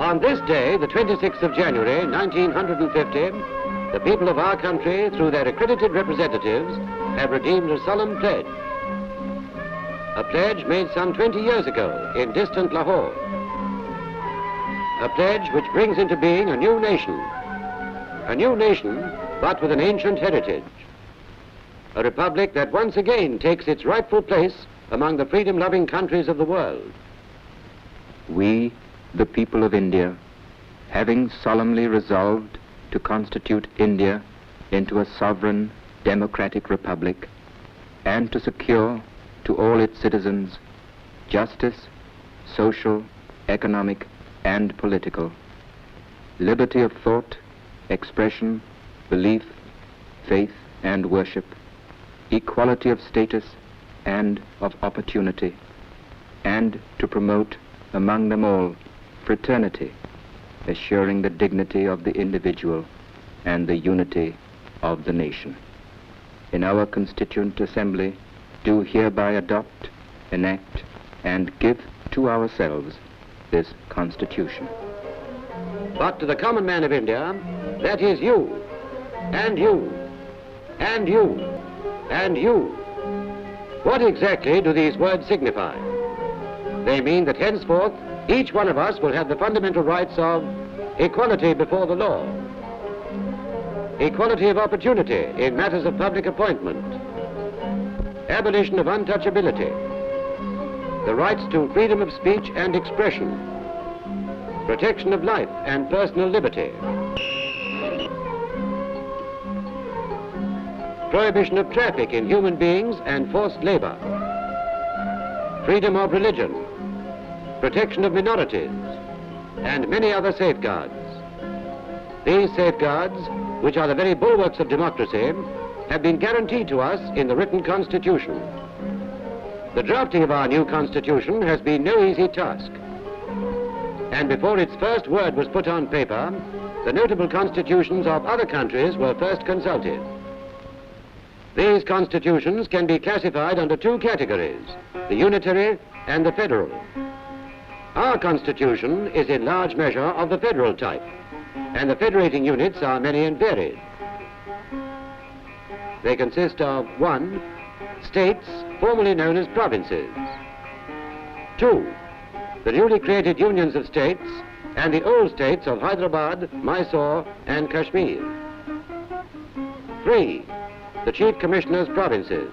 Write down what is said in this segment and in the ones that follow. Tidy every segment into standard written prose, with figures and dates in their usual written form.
On this day, the 26th of January, 1950, the people of our country, through their accredited representatives, have redeemed a solemn pledge. A pledge made some 20 years ago in distant Lahore. A pledge which brings into being a new nation but with an ancient heritage. A republic that once again takes its rightful place among the freedom-loving countries of the world. We, the people of India, having solemnly resolved to constitute India into a sovereign democratic republic and to secure to all its citizens justice, social, economic, and political, liberty of thought, expression, belief, faith, and worship, equality of status and of opportunity, and to promote among them all fraternity, assuring the dignity of the individual and the unity of the nation. In our Constituent Assembly, do hereby adopt, enact, and give to ourselves this Constitution. But to the common man of India, that is you, and you, and you, and you. What exactly do these words signify? They mean that henceforth, each one of us will have the fundamental rights of equality before the law, equality of opportunity in matters of public appointment, abolition of untouchability, the rights to freedom of speech and expression, protection of life and personal liberty, prohibition of traffic in human beings and forced labor, freedom of religion, protection of minorities, and many other safeguards. These safeguards, which are the very bulwarks of democracy, have been guaranteed to us in the written Constitution. The drafting of our new Constitution has been no easy task. And before its first word was put on paper, the notable constitutions of other countries were first consulted. These constitutions can be classified under two categories, the unitary and the federal. Our Constitution is in large measure of the federal type, and the federating units are many and varied. They consist of 1. States formerly known as provinces. 2. The newly created unions of states and the old states of Hyderabad, Mysore, and Kashmir. 3. The Chief Commissioner's provinces.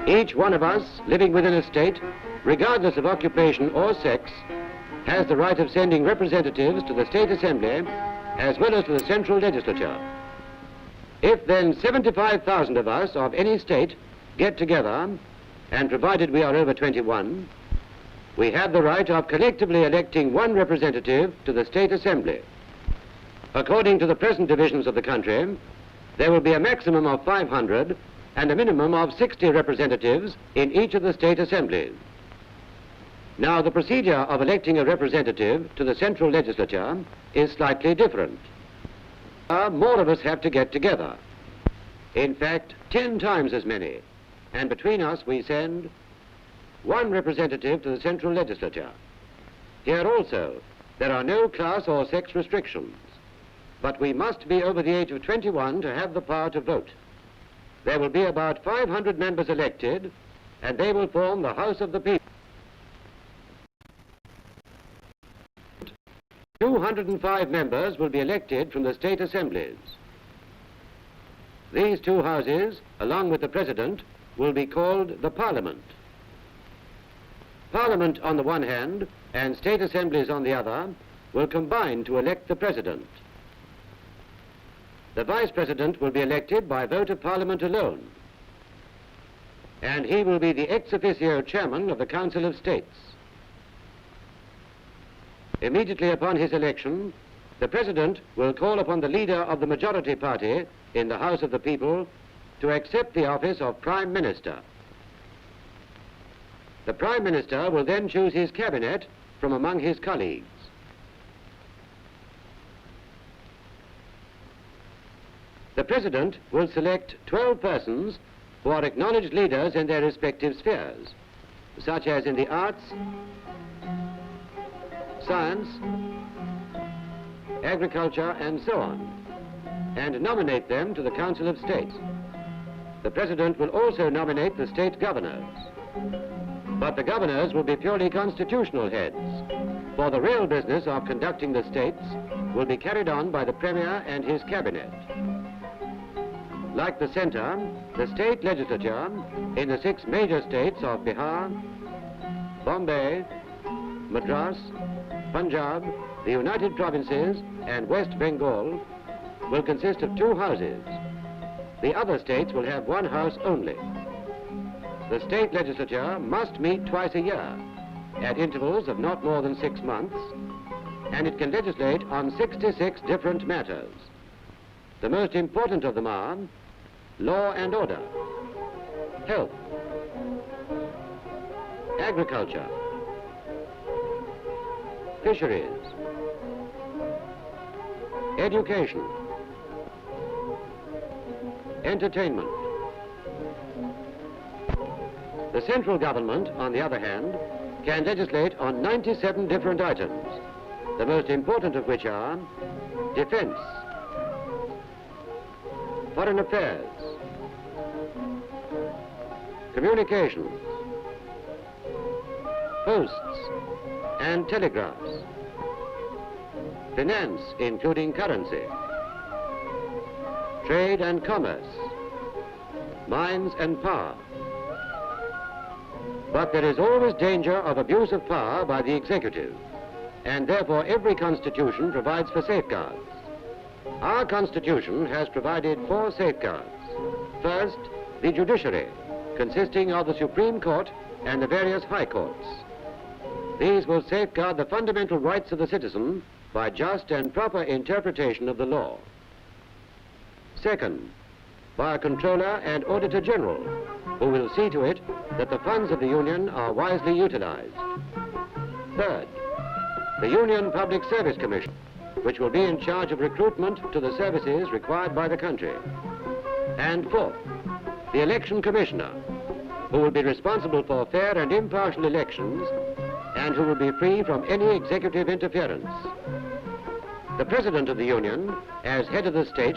Each one of us living within a state, regardless of occupation or sex, has the right of sending representatives to the State Assembly as well as to the Central Legislature. If then 75,000 of us of any state get together, and provided we are over 21, we have the right of collectively electing one representative to the State Assembly. According to the present divisions of the country, there will be a maximum of 500 and a minimum of 60 representatives in each of the state assemblies. Now, the procedure of electing a representative to the Central Legislature is slightly different. More of us have to get together. In fact, 10 times as many. And between us we send one representative to the Central Legislature. Here also, there are no class or sex restrictions. But we must be over the age of 21 to have the power to vote. There will be about 500 members elected, and they will form the House of the People. 205 members will be elected from the state assemblies. These two houses, along with the President, will be called the Parliament. Parliament on the one hand, and state assemblies on the other, will combine to elect the President. The Vice President will be elected by vote of Parliament alone, and he will be the ex officio chairman of the Council of States. Immediately upon his election, the President will call upon the leader of the majority party in the House of the People to accept the office of Prime Minister. The Prime Minister will then choose his cabinet from among his colleagues. The President will select 12 persons who are acknowledged leaders in their respective spheres, such as in the arts, science, agriculture, and so on, and nominate them to the Council of State. The President will also nominate the state governors. But the governors will be purely constitutional heads, for the real business of conducting the states will be carried on by the Premier and his cabinet. Like the centre, the state legislature in the 6 major states of Bihar, Bombay, Madras, Punjab, the United Provinces, and West Bengal will consist of 2 houses. The other states will have 1 house only. The state legislature must meet twice a year, at intervals of not more than 6 months, and it can legislate on 66 different matters. The most important of them are law and order, health, agriculture, fisheries, education, entertainment. The central government, on the other hand, can legislate on 97 different items, the most important of which are defense, foreign affairs, communications, posts and telegraphs, finance including currency, trade and commerce, mines and power. But there is always danger of abuse of power by the executive, and therefore every constitution provides for safeguards. Our constitution has provided 4 safeguards. First, the judiciary, consisting of the Supreme Court and the various high courts. These will safeguard the fundamental rights of the citizen by just and proper interpretation of the law. Second, by a controller and auditor general, who will see to it that the funds of the Union are wisely utilized. Third, the Union Public Service Commission, which will be in charge of recruitment to the services required by the country. And fourth, the Election Commissioner, who will be responsible for fair and impartial elections and who will be free from any executive interference. The President of the Union, as head of the state,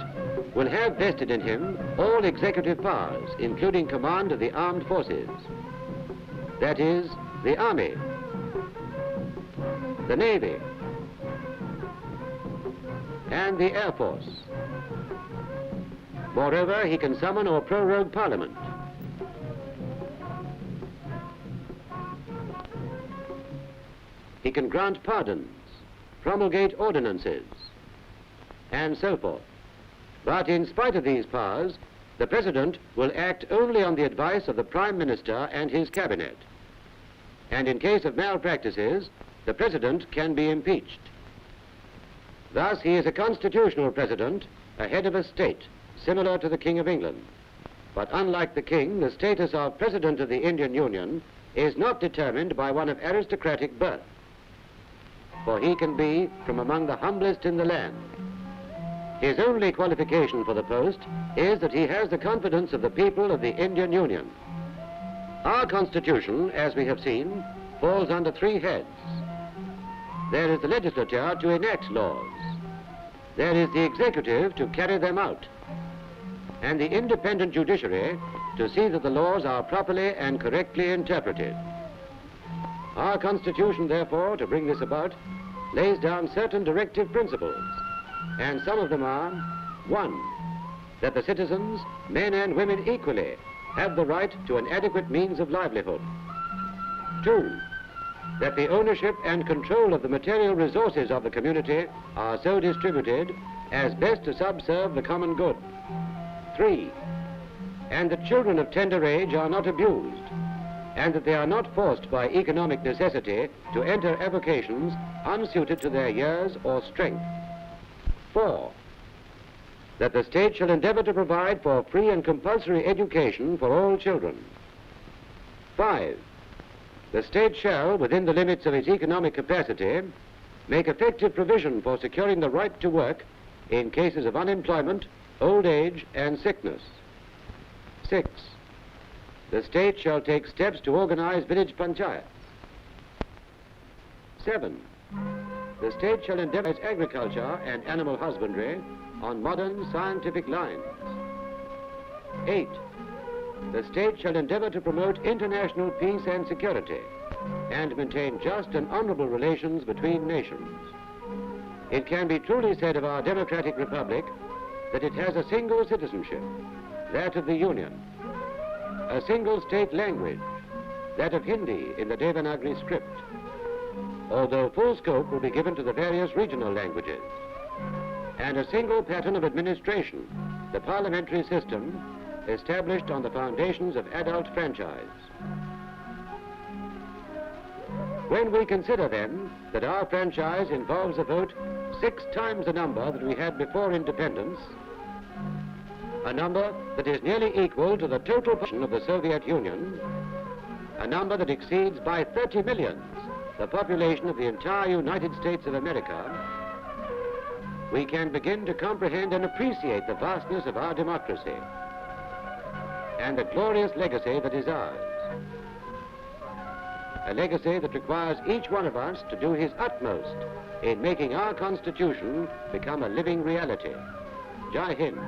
will have vested in him all executive powers, including command of the armed forces. That is, the Army, the Navy, and the Air Force. Moreover, he can summon or prorogue Parliament. He can grant pardons, promulgate ordinances, and so forth. But in spite of these powers, the President will act only on the advice of the Prime Minister and his cabinet. And in case of malpractices, the President can be impeached. Thus, he is a constitutional President, a head of a state, similar to the King of England. But unlike the King, the status of President of the Indian Union is not determined by one of aristocratic birth, for he can be from among the humblest in the land. His only qualification for the post is that he has the confidence of the people of the Indian Union. Our Constitution, as we have seen, falls under 3 heads. There is the legislature to enact laws. There is the executive to carry them out. And the independent judiciary to see that the laws are properly and correctly interpreted. Our Constitution, therefore, to bring this about, lays down certain directive principles. And some of them are, 1, that the citizens, men and women equally, have the right to an adequate means of livelihood. 2, that the ownership and control of the material resources of the community are so distributed as best to subserve the common good. 3, and that children of tender age are not abused, and that they are not forced by economic necessity to enter avocations unsuited to their years or strength. 4, that the state shall endeavor to provide for free and compulsory education for all children. 5, the state shall, within the limits of its economic capacity, make effective provision for securing the right to work in cases of unemployment, old age, and sickness. 6, the state shall take steps to organize village panchayats. 7. The state shall endeavor its agriculture and animal husbandry on modern scientific lines. 8. The state shall endeavor to promote international peace and security and maintain just and honorable relations between nations. It can be truly said of our democratic republic that it has a single citizenship, that of the Union, a single state language, that of Hindi in the Devanagari script, although full scope will be given to the various regional languages, and a single pattern of administration, the parliamentary system, established on the foundations of adult franchise. When we consider then that our franchise involves a vote 6 times the number that we had before independence, a number that is nearly equal to the total population of the Soviet Union, a number that exceeds by 30 millions the population of the entire United States of America, we can begin to comprehend and appreciate the vastness of our democracy and the glorious legacy that is ours. A legacy that requires each one of us to do his utmost in making our Constitution become a living reality. Jai Hind.